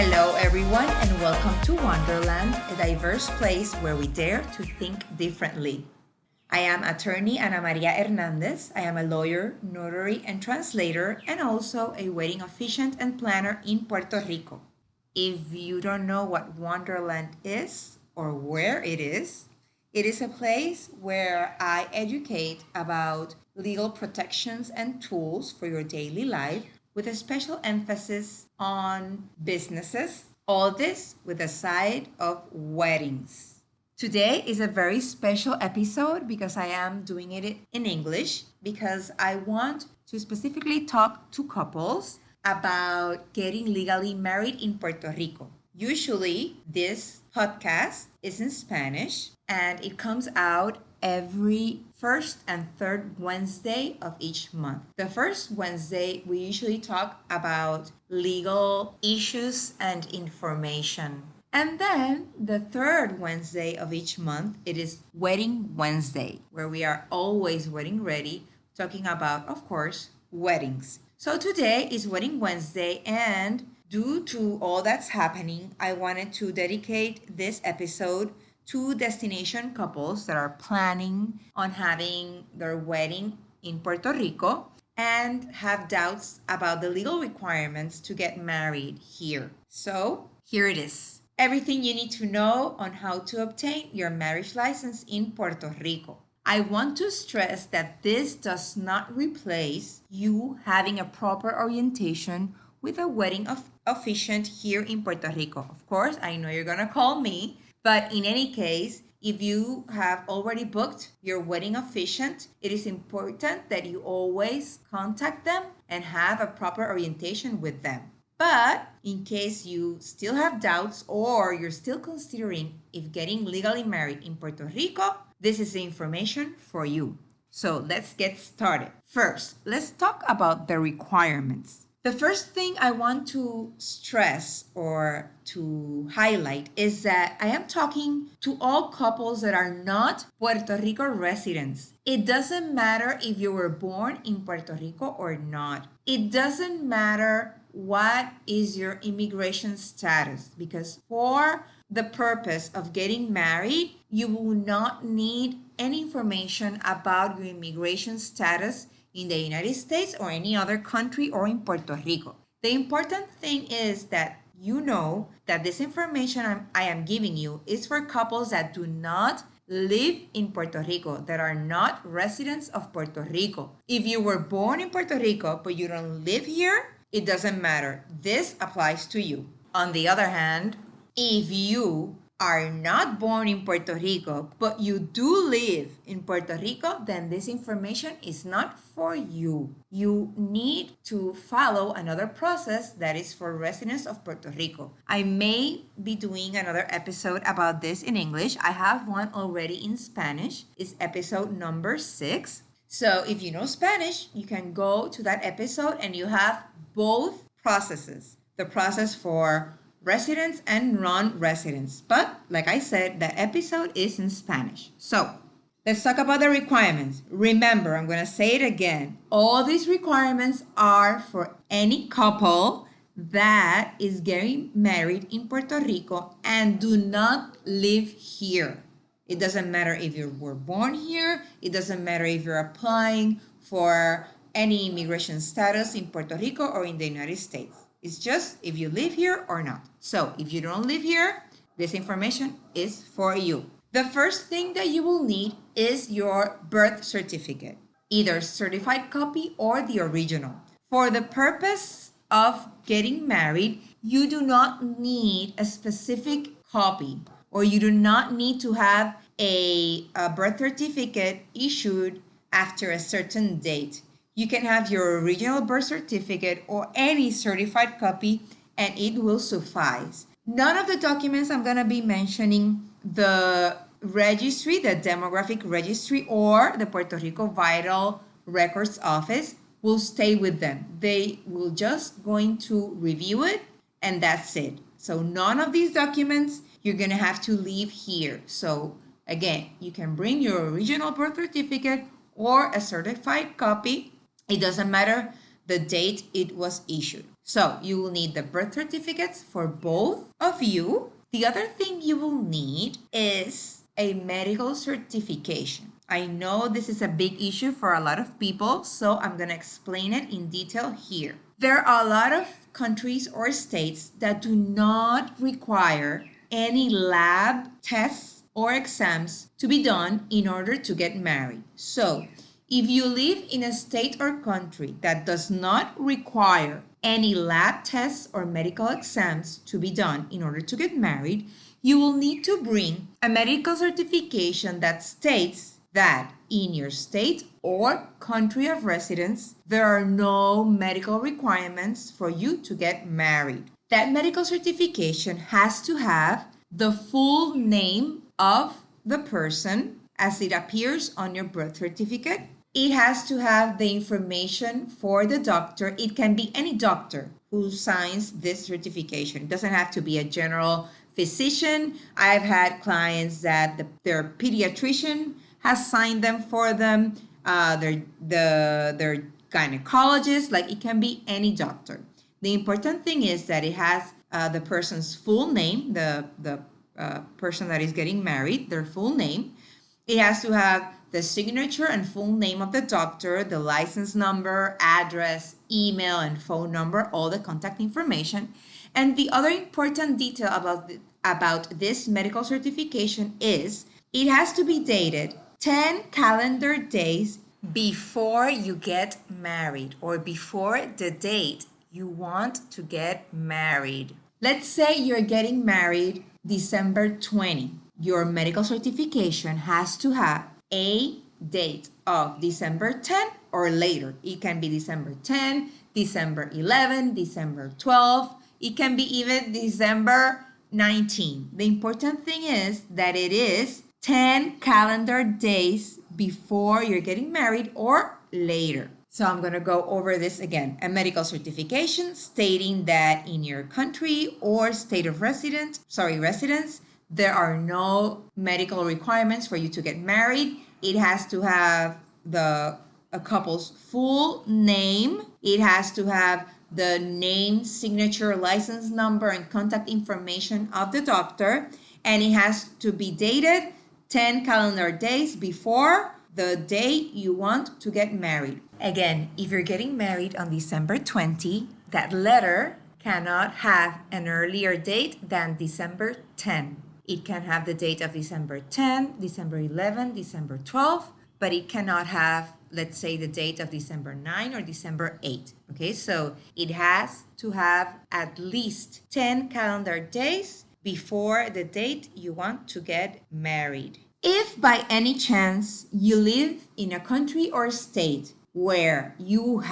Hello, everyone, and welcome to Wonderland, a diverse place where we dare to think differently. I am attorney Ana Maria Hernandez. I am a lawyer, notary, and translator, and also a wedding officiant and planner in Puerto Rico. If you don't know what Wonderland is or where it is a place where I educate about legal protections and tools for your daily life with a special emphasis on businesses, all this with a side of weddings. Today is a very special episode because I am doing it in English because I want to specifically talk to couples about getting legally married in Puerto Rico. Usually, this podcast is in Spanish and it comes out every first and third Wednesday of each month. The first Wednesday, we usually talk about legal issues and information. And then the third Wednesday of each month, it is Wedding Wednesday, where we are always wedding ready, talking about, of course, weddings. So today is Wedding Wednesday, and due to all that's happening, I wanted to dedicate this episode to destination couples that are planning on having their wedding in Puerto Rico and have doubts about the legal requirements to get married here. So here it is. Everything you need to know on how to obtain your marriage license in Puerto Rico. I want to stress that this does not replace you having a proper orientation with a wedding officiant here in Puerto Rico. Of course, I know you're gonna call me, but in any case, if you have already booked your wedding officiant, it is important that you always contact them and have a proper orientation with them. But in case you still have doubts or you're still considering if getting legally married in Puerto Rico, this is the information for you. So let's get started. First, let's talk about the requirements. The first thing I want to stress or to highlight is that I am talking to all couples that are not Puerto Rico residents. It doesn't matter if you were born in Puerto Rico or not. It doesn't matter what is your immigration status, because for the purpose of getting married, you will not need any information about your immigration status in the United States or any other country or in Puerto Rico. The important thing is that you know that this information I am giving you is for couples that do not live in Puerto Rico, that are not residents of Puerto Rico. If you were born in Puerto Rico but you don't live here, it doesn't matter. This applies to you. On the other hand, if you are not born in Puerto Rico, but you do live in Puerto Rico, then this information is not for you. You need to follow another process that is for residents of Puerto Rico. I may be doing another episode about this in English. I have one already in Spanish. It's episode number 6. So if you know Spanish, you can go to that episode and you have both processes. The process for residents and non-residents. But like I said, the episode is in Spanish. So let's talk about the requirements. Remember, I'm going to say it again. All these requirements are for any couple that is getting married in Puerto Rico and do not live here. It doesn't matter if you were born here. It doesn't matter if you're applying for any immigration status in Puerto Rico or in the United States. It's just if you live here or not. So if you don't live here, this information is for you. The first thing that you will need is your birth certificate, either certified copy or the original. For the purpose of getting married, you do not need a specific copy, or you do not need to have a birth certificate issued after a certain date. You can have your original birth certificate or any certified copy and it will suffice. None of the documents I'm going to be mentioning, the registry, the demographic registry, or the Puerto Rico Vital Records Office will stay with them. They will just going to review it and that's it. So none of these documents you're going to have to leave here. So again, you can bring your original birth certificate or a certified copy. It doesn't matter the date it was issued. So you will need the birth certificates for both of you. The other thing you will need is a medical certification. I know this is a big issue for a lot of people, so I'm going to explain it in detail here. There are a lot of countries or states that do not require any lab tests or exams to be done in order to get married. So, if you live in a state or country that does not require any lab tests or medical exams to be done in order to get married, you will need to bring a medical certification that states that in your state or country of residence, there are no medical requirements for you to get married. That medical certification has to have the full name of the person as it appears on your birth certificate. It has to have the information for the doctor. It can be any doctor who signs this certification. It doesn't have to be a general physician. I've had clients that their pediatrician has signed them for them. Their gynecologist, like it can be any doctor. The important thing is that it has the person's full name, the person that is getting married, their full name. It has to have the signature and full name of the doctor, the license number, address, email, and phone number, all the contact information. And the other important detail about this medical certification is it has to be dated 10 calendar days before you get married or before the date you want to get married. Let's say you're getting married December 20. Your medical certification has to have a date of December 10 or later. It can be December 10, December 11, December 12. It can be even December 19. The important thing is that it is 10 calendar days before you're getting married or later. So I'm going to go over this again. A medical certification stating that in your country or state of residence, there are no medical requirements for you to get married. It has to have a couple's full name. It has to have the name, signature, license number, and contact information of the doctor. And it has to be dated 10 calendar days before the day you want to get married. Again, if you're getting married on December 20, that letter cannot have an earlier date than December 10. It can have the date of December 10, December 11, December 12, but it cannot have, let's say, the date of December 9 or December 8. Okay, so it has to have at least 10 calendar days before the date you want to get married. If by any chance you live in a country or state where you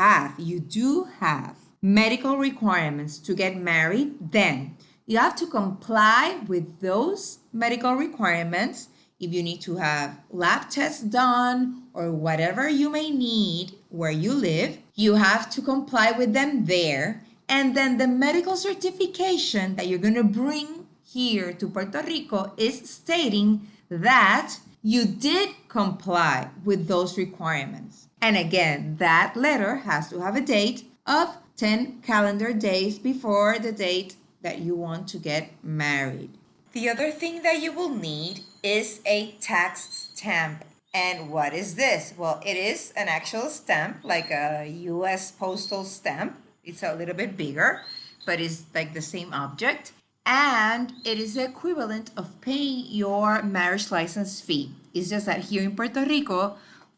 do have medical requirements to get married, then you have to comply with those medical requirements. If you need to have lab tests done or whatever you may need where you live, you have to comply with them there. And then the medical certification that you're going to bring here to Puerto Rico is stating that you did comply with those requirements. And again, that letter has to have a date of 10 calendar days before the date that you want to get married. The other thing that you will need is a tax stamp. And what is this? Well, it is an actual stamp, like a US postal stamp. It's a little bit bigger, but it's like the same object. And it is the equivalent of paying your marriage license fee. It's just that here in Puerto Rico,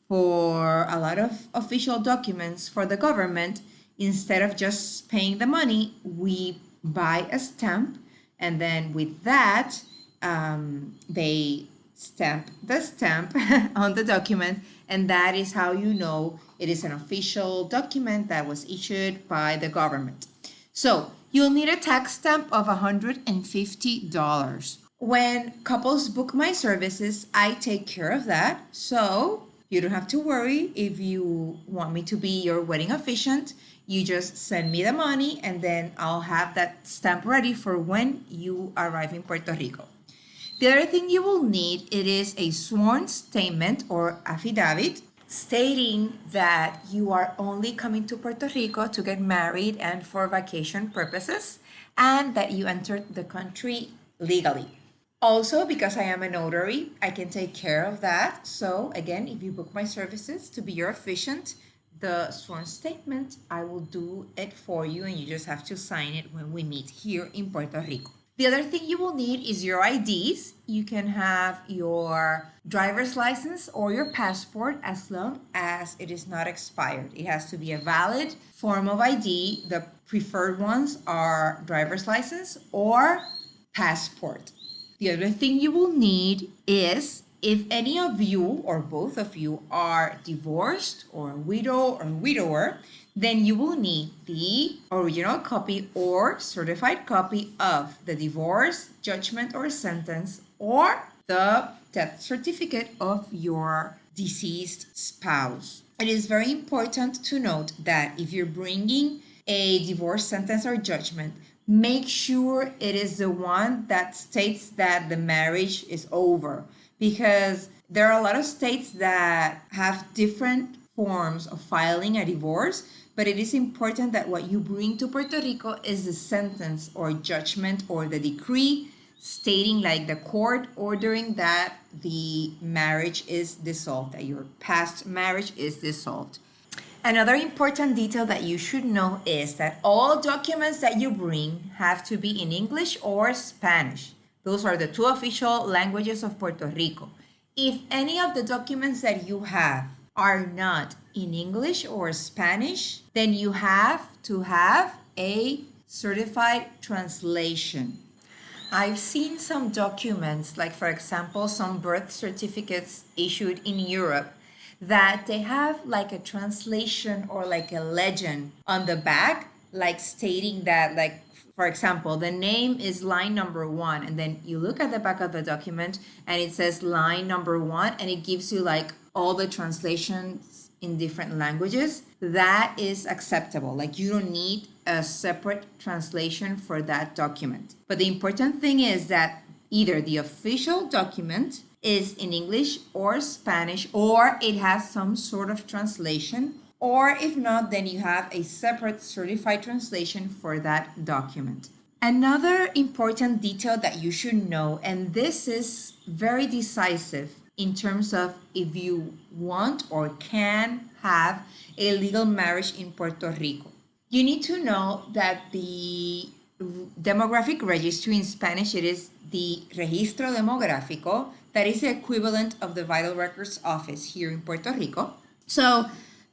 for a lot of official documents for the government, instead of just paying the money, we buy a stamp, and then with that, they stamp the stamp on the document, and that is how you know it is an official document that was issued by the government. So you'll need a tax stamp of $150. When couples book my services, I take care of that. So you don't have to worry if you want me to be your wedding officiant. You just send me the money and then I'll have that stamp ready for when you arrive in Puerto Rico. The other thing you will need, it is a sworn statement or affidavit stating that you are only coming to Puerto Rico to get married and for vacation purposes, and that you entered the country legally. Also, because I am a notary, I can take care of that. So again, if you book my services to be your officiant, the sworn statement, I will do it for you and you just have to sign it when we meet here in Puerto Rico. The other thing you will need is your IDs. You can have your driver's license or your passport as long as it is not expired. It has to be a valid form of ID. The preferred ones are driver's license or passport. The other thing you will need is if any of you or both of you are divorced or a widow or widower, then you will need the original copy or certified copy of the divorce, judgment, or sentence, or the death certificate of your deceased spouse. It is very important to note that if you're bringing a divorce sentence or judgment, make sure it is the one that states that the marriage is over, because there are a lot of states that have different forms of filing a divorce, but it is important that what you bring to Puerto Rico is the sentence or judgment or the decree stating, like the court ordering that the marriage is dissolved, that your past marriage is dissolved. Another important detail that you should know is that all documents that you bring have to be in English or Spanish. Those are the two official languages of Puerto Rico. If any of the documents that you have are not in English or Spanish, then you have to have a certified translation. I've seen some documents, like for example, some birth certificates issued in Europe, that they have like a translation or like a legend on the back, like stating that, like, for example, the name is line number 1, and then you look at the back of the document and it says line number 1, and it gives you like all the translations in different languages. That is acceptable. Like, you don't need a separate translation for that document. But the important thing is that either the official document is in English or Spanish, or it has some sort of translation, or if not, then you have a separate certified translation for that document. Another important detail that you should know, and this is very decisive in terms of if you want or can have a legal marriage in Puerto Rico. You need to know that the demographic registry, in Spanish it is the registro demográfico, that is the equivalent of the vital records office here in Puerto Rico. So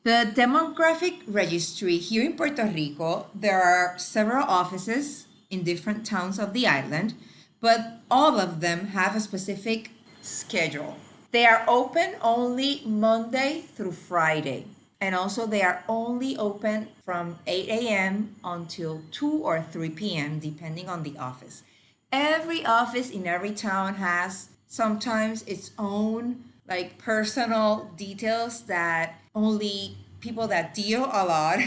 the demographic registry here in Puerto Rico, there are several offices in different towns of the island, but all of them have a specific schedule. They are open only Monday through Friday. And also they are only open from 8 a.m. until 2 or 3 p.m. depending on the office. Every office in every town has sometimes its own like personal details that only people that deal a lot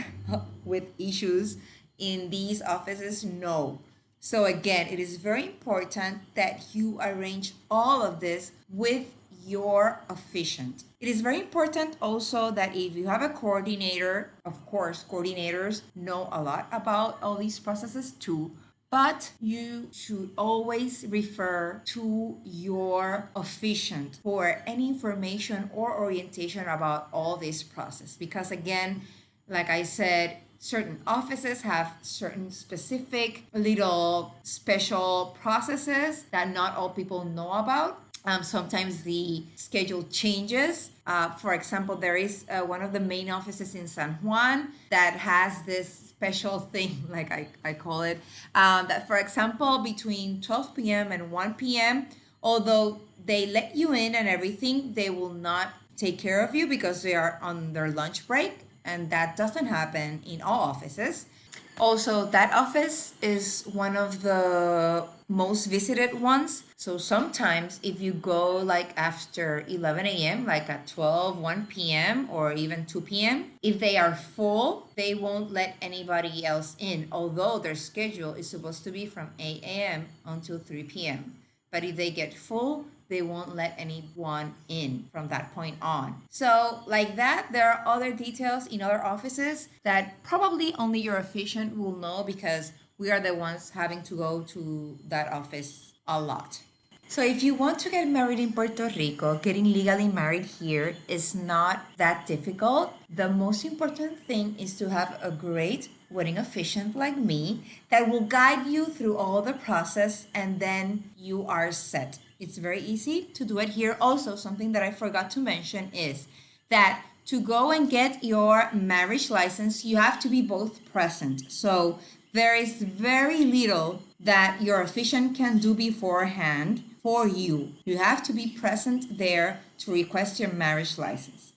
with issues in these offices know. So again, it is very important that you arrange all of this with your officiant. It is very important also that if you have a coordinator, of course, coordinators know a lot about all these processes too, but you should always refer to your officiant for any information or orientation about all this process. Because again, like I said, certain offices have certain specific little special processes that not all people know about. Sometimes the schedule changes. For example, there is one of the main offices in San Juan that has this special thing, like I call it, that for example, between 12 p.m. and 1 p.m., although they let you in and everything, they will not take care of you because they are on their lunch break, and that doesn't happen in all offices. Also, that office is one of the most visited ones. So sometimes if you go like after 11 a.m., like at 12, 1 p.m., or even 2 p.m., if they are full, they won't let anybody else in, although their schedule is supposed to be from 8 a.m. until 3 p.m. But if they get full, they won't let anyone in from that point on. So like that, there are other details in other offices that probably only your officiant will know, because we are the ones having to go to that office a lot. So if you want to get married in Puerto Rico, getting legally married here is not that difficult. The most important thing is to have a great wedding officiant like me that will guide you through all the process, and then you are set. It's very easy to do it here. Also, something that I forgot to mention is that to go and get your marriage license, you have to be both present. So there is very little that your officiant can do beforehand for you. You have to be present there to request your marriage license.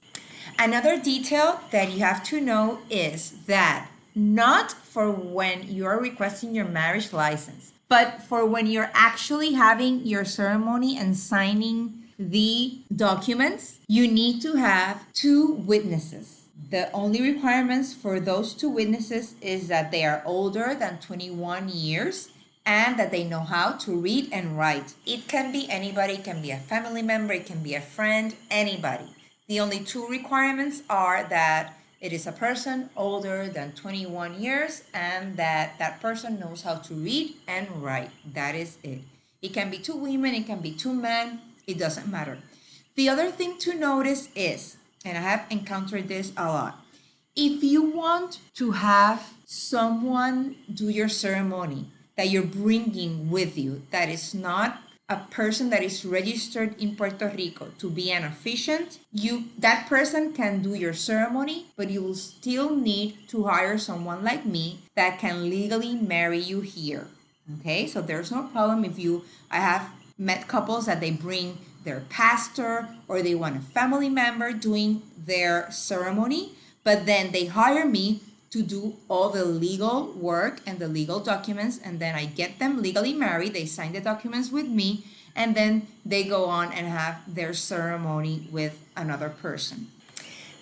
Another detail that you have to know is that not for when you're requesting your marriage license, but for when you're actually having your ceremony and signing the documents, you need to have 2 witnesses. The only requirements for those 2 witnesses is that they are older than 21 years and that they know how to read and write. It can be anybody, it can be a family member, it can be a friend, anybody. The only 2 requirements are that it is a person older than 21 years and that that person knows how to read and write. That is it. It can be 2 women, it can be 2 men, it doesn't matter. The other thing to notice is, and I have encountered this a lot, if you want to have someone do your ceremony that you're bringing with you, that is not a person that is registered in Puerto Rico to be an officiant, that person can do your ceremony, but you will still need to hire someone like me that can legally marry you here. Okay, so there's no problem if I have met couples that they bring their pastor or they want a family member doing their ceremony, but then they hire me to do all the legal work and the legal documents, and then I get them legally married, they sign the documents with me, and then they go on and have their ceremony with another person.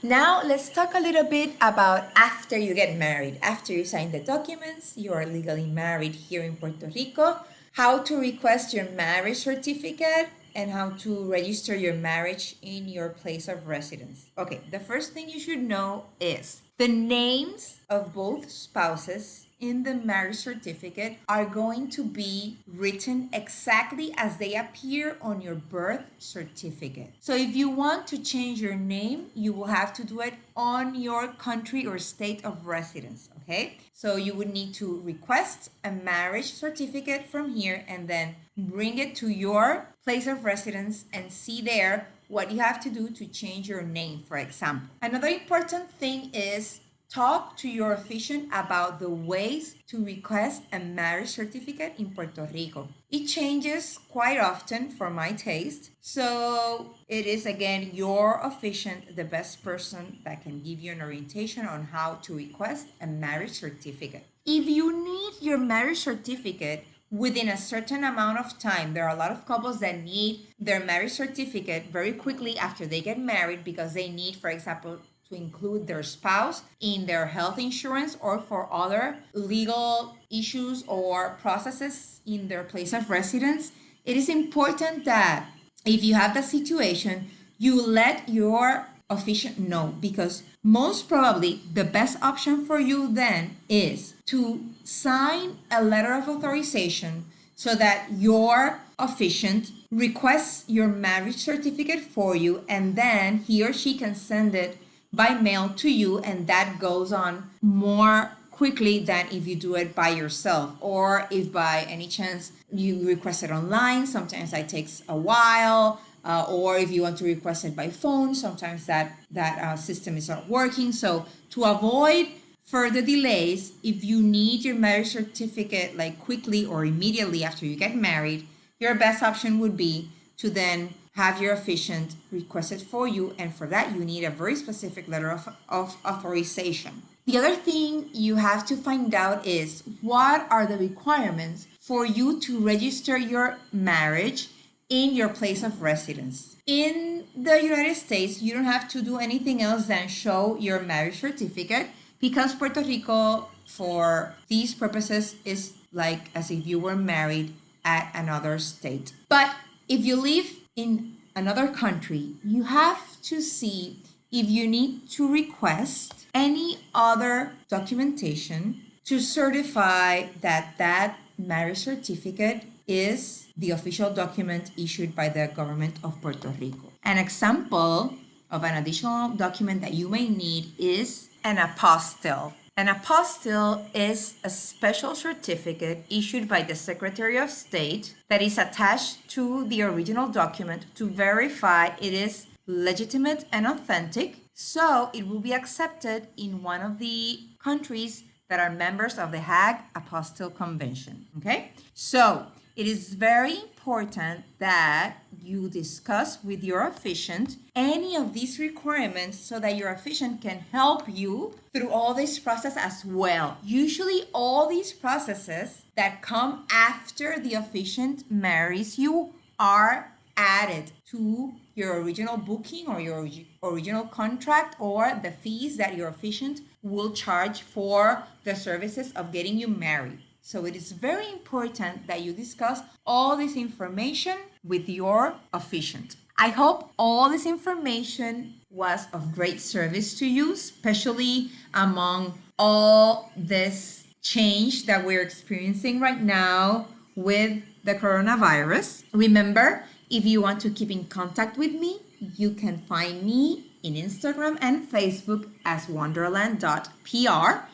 Now let's talk a little bit about after you get married. After you sign the documents, you are legally married here in Puerto Rico, how to request your marriage certificate, and how to register your marriage in your place of residence. Okay, the first thing you should know is the names of both spouses in the marriage certificate are going to be written exactly as they appear on your birth certificate. So if you want to change your name, you will have to do it on your country or state of residence, okay? So you would need to request a marriage certificate from here and then bring it to your place of residence and see there what you have to do to change your name, for example. Another important thing is talk to your officiant about the ways to request a marriage certificate in Puerto Rico. It changes quite often for my taste, so it is again your officiant, the best person that can give you an orientation on how to request a marriage certificate. If you need your marriage certificate within a certain amount of time, there are a lot of couples that need their marriage certificate very quickly after they get married because they need, for example, to include their spouse in their health insurance or for other legal issues or processes in their place of residence. It is important that if you have the situation, you let your officiant know, because most probably the best option for you then is to sign a letter of authorization so that your officiant requests your marriage certificate for you, and then he or she can send it by mail to you, and that goes on more quickly than if you do it by yourself, or if by any chance you request it online. Sometimes that takes a while, or if you want to request it by phone, sometimes that system is not working. So to avoid further delays, if you need your marriage certificate like quickly or immediately after you get married, your best option would be to then have your officiant request it for you, and for that you need a very specific letter of authorization. The other thing you have to find out is what are the requirements for you to register your marriage in your place of residence. In the United States, you don't have to do anything else than show your marriage certificate, because Puerto Rico, for these purposes, is like as if you were married at another state. But if you live in another country, you have to see if you need to request any other documentation to certify that that marriage certificate is the official document issued by the government of Puerto Rico. An example of an additional document that you may need is an apostille. An apostille is a special certificate issued by the Secretary of State that is attached to the original document to verify it is legitimate and authentic, so it will be accepted in one of the countries that are members of the Hague Apostille Convention. Okay? So it is very important that you discuss with your officiant any of these requirements so that your officiant can help you through all this process as well. Usually all these processes that come after the officiant marries you are added to your original booking or your original contract or the fees that your officiant will charge for the services of getting you married. So it is very important that you discuss all this information with your officiant. I hope all this information was of great service to you, especially among all this change that we're experiencing right now with the coronavirus. Remember, if you want to keep in contact with me, you can find me in Instagram and Facebook as wonderland.pr.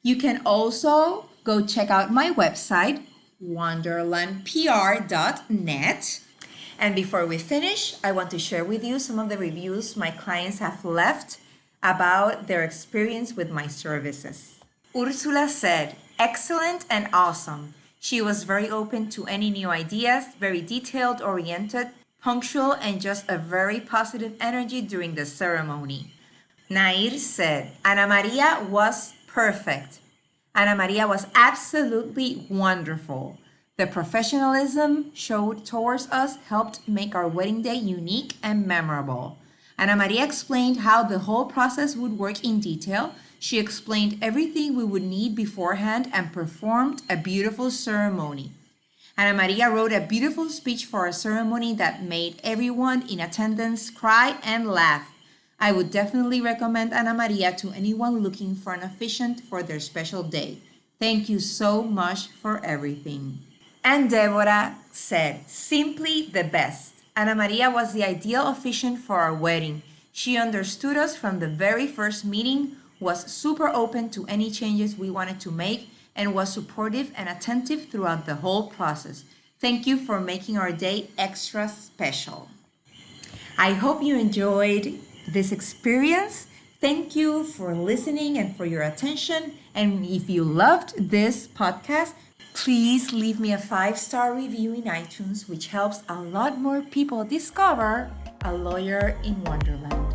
You can also go check out my website, wonderlandpr.net. And before we finish, I want to share with you some of the reviews my clients have left about their experience with my services. Ursula said, "Excellent and awesome. She was very open to any new ideas, very detailed, oriented, punctual, and just a very positive energy during the ceremony." Nair said, "Ana Maria was perfect. Ana Maria was absolutely wonderful. The professionalism showed towards us helped make our wedding day unique and memorable. Ana Maria explained how the whole process would work in detail. She explained everything we would need beforehand and performed a beautiful ceremony. Ana Maria wrote a beautiful speech for a ceremony that made everyone in attendance cry and laugh. I would definitely recommend Ana Maria to anyone looking for an officiant for their special day. Thank you so much for everything." And Deborah said, "Simply the best. Ana Maria was the ideal officiant for our wedding. She understood us from the very first meeting, was super open to any changes we wanted to make, and was supportive and attentive throughout the whole process. Thank you for making our day extra special." I hope you enjoyed this experience. Thank you for listening and for your attention. And if you loved this podcast, please leave me a 5-star review in iTunes, which helps a lot more people discover a lawyer in Wonderland.